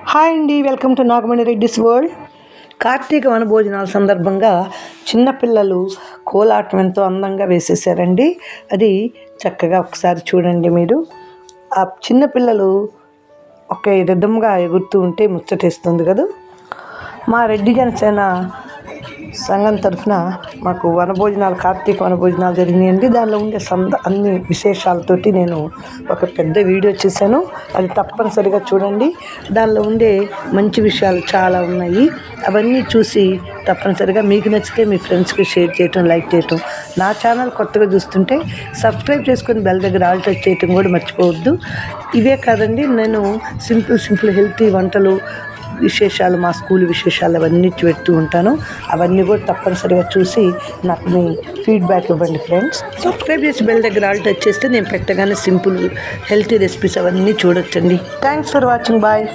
Hi అండి, welcome to Nagamani Reddy's world. Karthika వనభోజనాల సందర్భంగా చిన్నపిల్లలు కోలాటం ఎంతో అందంగా వేసేసారండి. అది చక్కగా ఒకసారి చూడండి. మీరు ఆ చిన్నపిల్లలు ఒక రిధంగా ఎగురుతూ ఉంటే ముచ్చటేస్తుంది కదా. మా రెడ్డి జనసేన సంఘం తరఫున మాకు కార్తీక వనభోజనాలు జరిగినాయండి. దానిలో ఉండే అన్ని విశేషాలతోటి నేను ఒక పెద్ద వీడియో చేశాను. అది తప్పనిసరిగా చూడండి. దానిలో ఉండే మంచి విషయాలు చాలా ఉన్నాయి. అవన్నీ చూసి తప్పనిసరిగా మీకు నచ్చితే మీ ఫ్రెండ్స్కి షేర్ చేయటం, లైక్ చేయటం. నా ఛానల్ కొత్తగా చూస్తుంటే సబ్స్క్రైబ్ చేసుకొని బెల్ దగ్గర ఆల్ టచ్ చేయటం కూడా మర్చిపోవద్దు. ఇవే కాదండి, నేను సింపుల్ హెల్తీ వంటలు విశేషాలు, మా స్కూల్ విశేషాలు అవన్నీ పెడుతూ ఉంటాను. అవన్నీ కూడా తప్పనిసరిగా చూసి నాకు మీ ఫీడ్బ్యాక్ ఇవ్వండి ఫ్రెండ్స్. సబ్స్క్రైబ్ చేసి బెల్ దగ్గర ఆల్ టచ్ చేస్తే నేను పెట్టగానే సింపుల్ హెల్తీ రెసిపీస్ అవన్నీ చూడొచ్చండి. Thanks for watching. బాయ్.